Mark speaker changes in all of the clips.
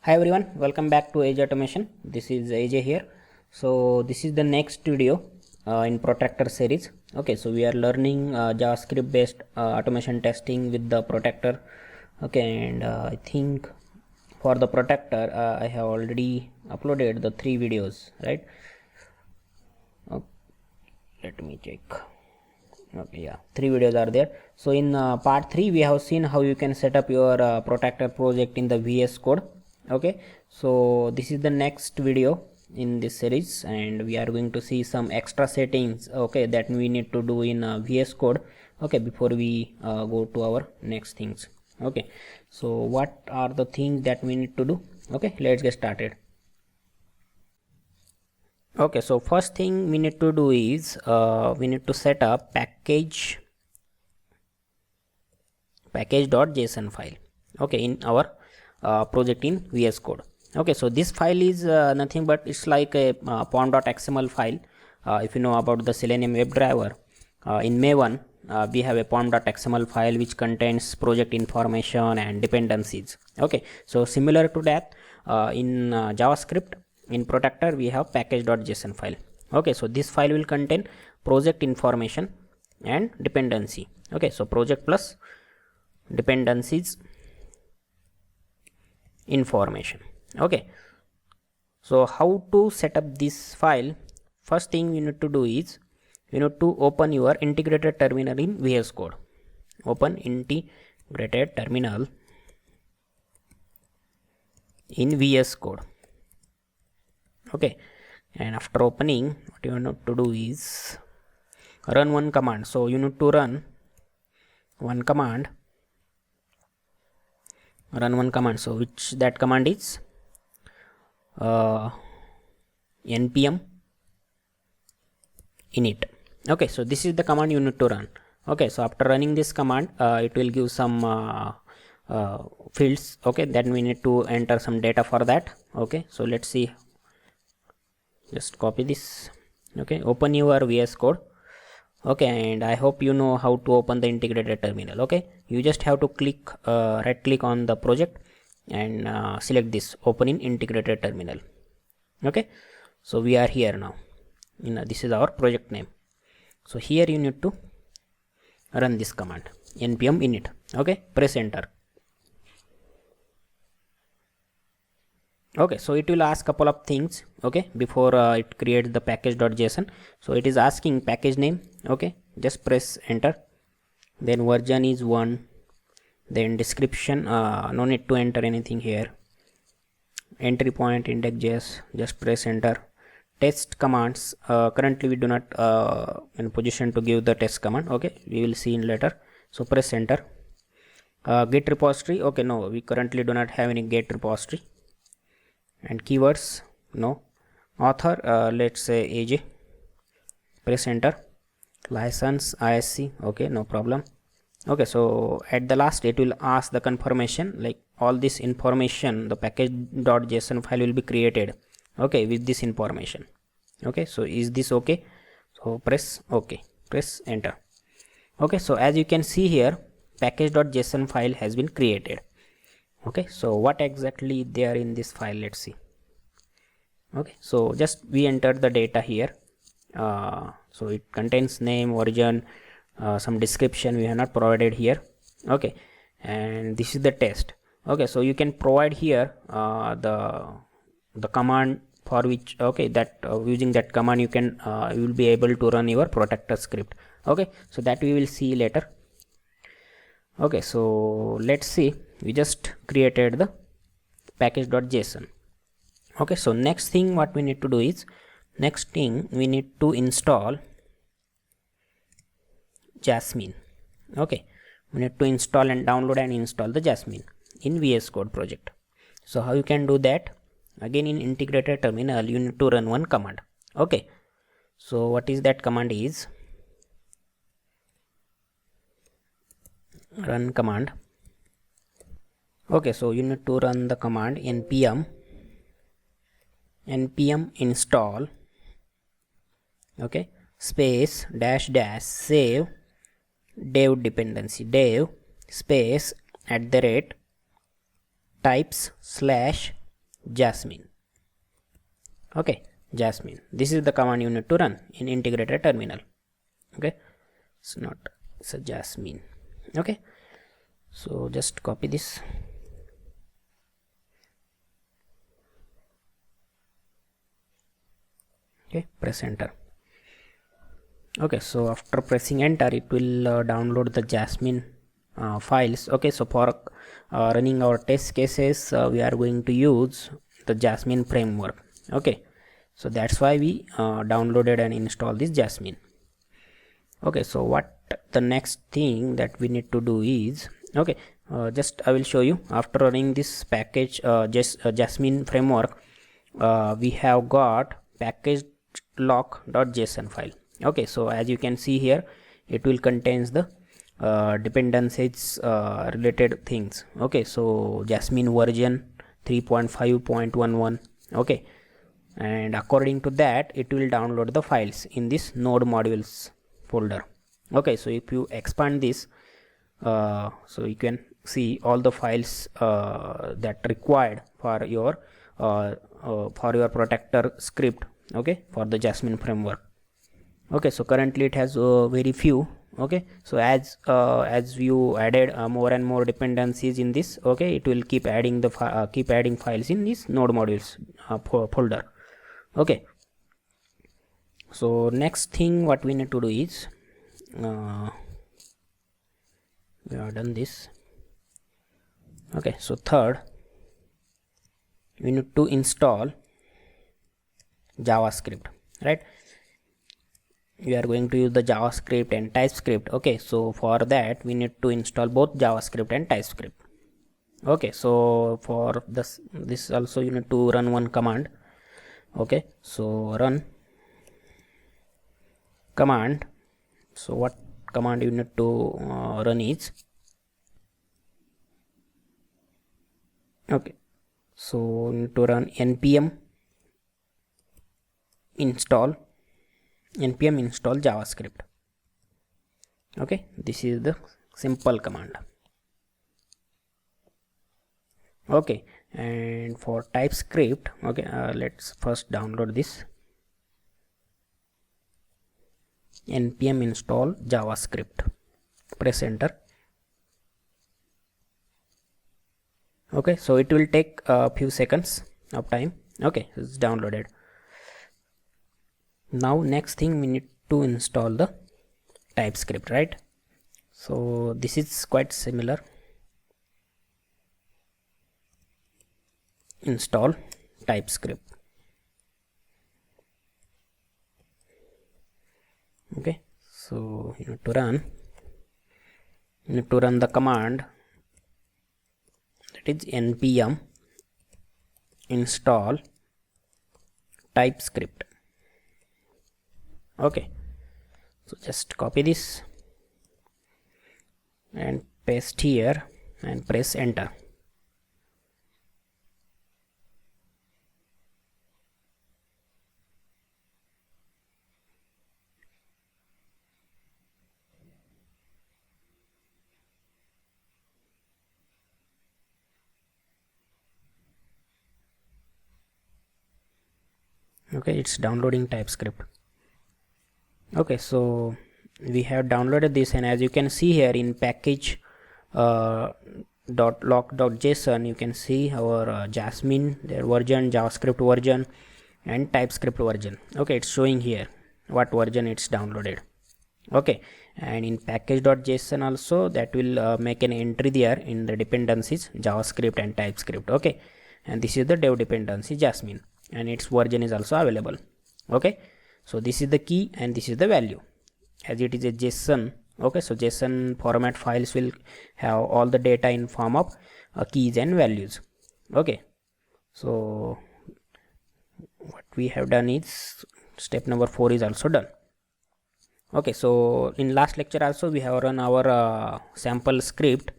Speaker 1: Hi everyone, welcome back to Age Automation. This is AJ here. So this is the next video in Protractor series. Okay, so we are learning JavaScript based automation testing with the Protractor. Okay, and I think for the Protractor I have already uploaded the 3 videos, right? Okay, let me check. Okay, yeah, 3 videos are there. So in part 3 we have seen how you can set up your Protractor project in the VS Code. Okay, so this is the next video in this series, and we are going to see some extra settings, okay, that we need to do in VS Code, okay, before we go to our next things. Okay, so what are the things that we need to do? Okay, let's get started. Okay, so first thing we need to do is we need to set up package.json file, okay, in our project in VS Code. Okay, so this file is nothing but it's like a pom.xml file. If you know about the Selenium WebDriver, in Maven we have a pom.xml file which contains project information and dependencies. Okay, so similar to that, in JavaScript, in Protractor we have package.json file. Okay, so this file will contain project information and dependency. Okay, so project plus dependencies information. Okay, so how to set up this file? First thing you need to do is you need to open your integrated terminal in VS Code. Open integrated terminal in VS Code. Okay, and after opening, what you need to do is run one command. So you need to run one command. So which that command is npm init. Okay, so this is the command you need to run. Okay, so after running this command, it will give some fields, okay, that we need to enter some data for that. Okay, so let's see, just copy this. Okay, open your VS Code. Okay, and I hope you know how to open the integrated terminal. Okay, you just have to click right click on the project and select this open in integrated terminal. Okay, so we are here now. This is our project name. So here you need to run this command npm init. Okay, press enter. Okay, so it will ask couple of things, okay, before it creates the package.json. So it is asking package name. Okay, just press enter. Then version is 1. Then description, no need to enter anything here. Entry point index.js, just press enter. Test commands, currently we do not in position to give the test command. Okay, we will see in later. So press enter. Git repository, okay, no, we currently do not have any git repository. And keywords, no. Author, let's say AJ. Press enter. License ISC, okay, no problem. Okay, so at the last it will ask the confirmation, like all this information, the package.json file will be created, okay, with this information. Okay, so is this okay? So press OK, press enter. Okay, so as you can see here, package.json file has been created. Okay, so what exactly there in this file, let's see. Okay, so just we enter the data here. So it contains name, version, some description we have not provided here. Okay, and this is the test. Okay, so you can provide here the command for which, okay, that using that command you can you will be able to run your Protractor script. Okay, so that we will see later. Okay, so let's see, we just created the package.json. Okay, so next thing what we need to do is, we need to install Jasmine. Okay, we need to install and download and install the Jasmine in VS Code project. So how you can do that? Again, in integrated terminal you need to run one command. Okay, so what is that command is run command. Okay, so you need to run the command npm install, okay, space -- save dev dependency, dev space @ types / Jasmine. Okay, Jasmine. This is the command you need to run in integrated terminal. Okay, it's a Jasmine. Okay, so just copy this. Okay, press enter. Okay, so after pressing enter, it will download the Jasmine files. Okay, so for running our test cases, we are going to use the Jasmine framework. Okay, so that's why we downloaded and installed this Jasmine. Okay, so what the next thing that we need to do is, okay, just I will show you. After running this package Jasmine framework, we have got package lock.json file. Okay, so as you can see here, it will contains the dependencies related things. Okay, so Jasmine version 3.5.11. okay, and according to that, it will download the files in this node modules folder. Okay, so if you expand this, so you can see all the files that required for your protector script. Okay, for the Jasmine framework. Okay, so currently it has very few. Okay, so as you added more and more dependencies in this, okay, it will keep adding the files in this node modules folder. Okay, so next thing what we need to do is, we have done this. Okay, so third, we need to install JavaScript, right? We are going to use the JavaScript and TypeScript. Okay, so for that we need to install both JavaScript and TypeScript. Okay, so for this also you need to run one command. Okay, so run command. So what command you need to run is, okay, so you need to run npm install JavaScript. Okay, this is the simple command. Okay, and for TypeScript, okay, let's first download this npm install JavaScript. Press enter. Okay, so it will take a few seconds of time. Okay, it's downloaded. Now next thing we need to install the TypeScript, right? So this is quite similar. Install TypeScript. Okay, so you need to run the command, that is npm install TypeScript. Okay, so just copy this and paste here and press enter. Okay, it's downloading TypeScript. Okay, so we have downloaded this, and as you can see here in package .lock.json, you can see our Jasmine, their version, JavaScript version and TypeScript version. Okay, it's showing here what version it's downloaded. Okay, and in package.json also that will make an entry there in the dependencies JavaScript and TypeScript. Okay, and this is the dev dependency Jasmine, and its version is also available. Okay, so this is the key and this is the value, as it is a JSON. Okay, so JSON format files will have all the data in form of keys and values. Okay, so what we have done is step number 4 is also done. Okay, so in last lecture also we have run our sample script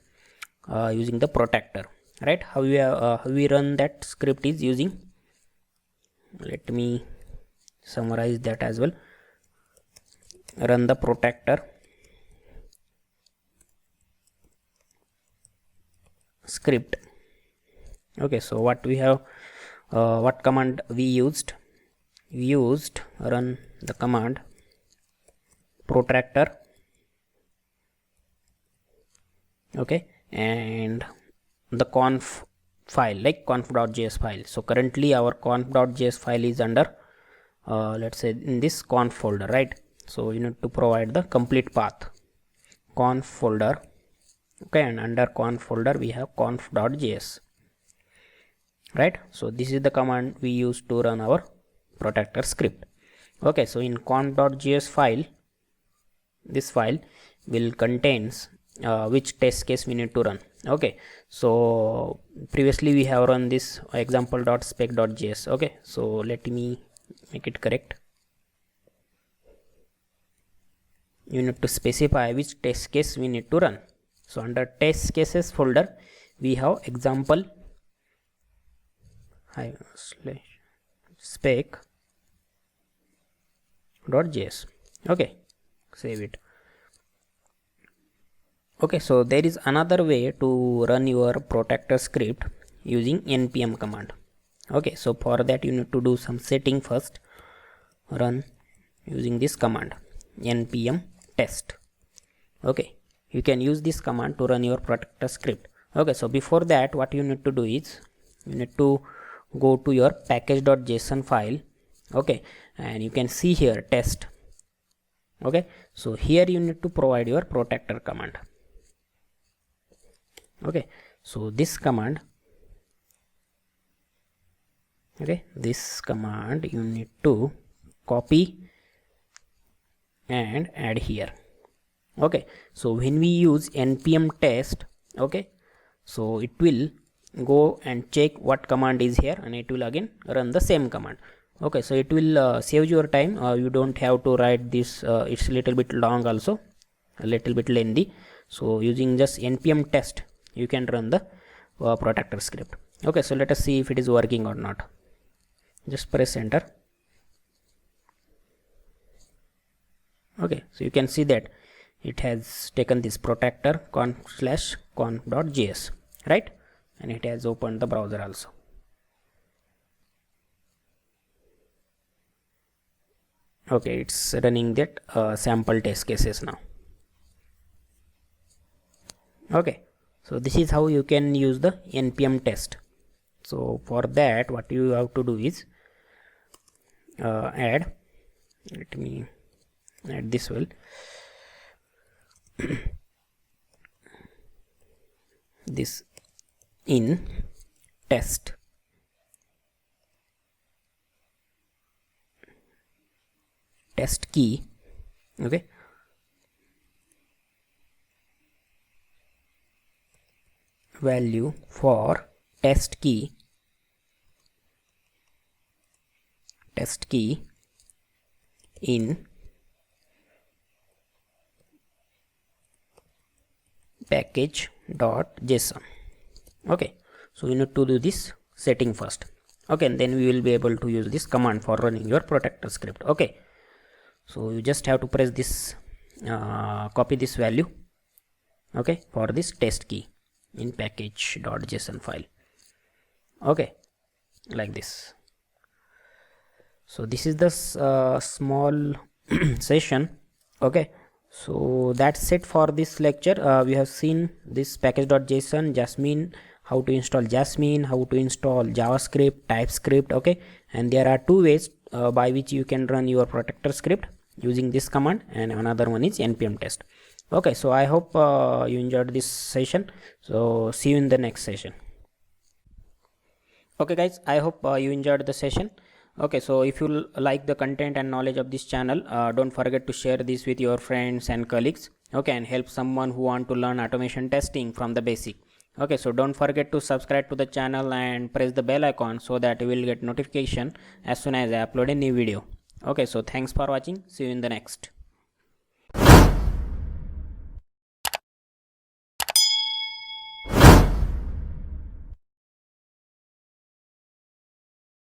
Speaker 1: using the protector, right? How we run that script is using, let me summarize that as well. Run the protector script. Okay, so what we have what command we used run the command protractor, okay, and the conf file like conf.js file. So currently our conf.js file is under let's say in this conf folder, right? So you need to provide the complete path, conf folder, okay, and under conf folder we have conf.js, right? So this is the command we use to run our protractor script. Okay, so in conf.js file, this file will contains which test case we need to run. Okay, so previously we have run this example.spec.js. okay, so let me make it correct. You need to specify which test case we need to run. So under test cases folder we have example spec.js. okay, save it. Okay, so there is another way to run your protractor script using npm command. Okay, so for that you need to do some setting first. Run using this command npm test. Okay, you can use this command to run your protractor script. Okay, so before that what you need to do is you need to go to your package.json file. Okay, and you can see here test. Okay, so here you need to provide your protractor command. Okay, so this command, okay, this command you need to copy and add here. Okay, so when we use npm test, okay, so it will go and check what command is here and it will again run the same command. Okay, so it will save your time. You don't have to write this. It's a little bit long, also a little bit lengthy. So using just npm test you can run the protractor script. Okay, so let us see if it is working or not. Just press enter. Okay, so you can see that it has taken this protractor conf/conf.js, right, and it has opened the browser also. Okay, it's running that sample test cases now. Okay, so this is how you can use the npm test. So for that what you have to do is let me add this well. This in test key, okay, value for test key in package.json. okay, so you need to do this setting first. Okay, and then we will be able to use this command for running your protractor script. Okay, so you just have to press this copy this value, okay, for this test key in package.json file. Okay, like this. So this is the small session. Okay, so that's it for this lecture. We have seen this package.json, Jasmine, how to install Jasmine, how to install JavaScript, TypeScript. Okay, and there are two ways by which you can run your protractor script using this command, and another one is npm test. Okay, so I hope you enjoyed this session. So see you in the next session. Okay guys, I hope you enjoyed the session. Okay, so if you like the content and knowledge of this channel, don't forget to share this with your friends and colleagues. Okay, and help someone who want to learn automation testing from the basic. Okay, so don't forget to subscribe to the channel and press the bell icon so that you will get notification as soon as I upload a new video. Okay, so thanks for watching. See you in the next.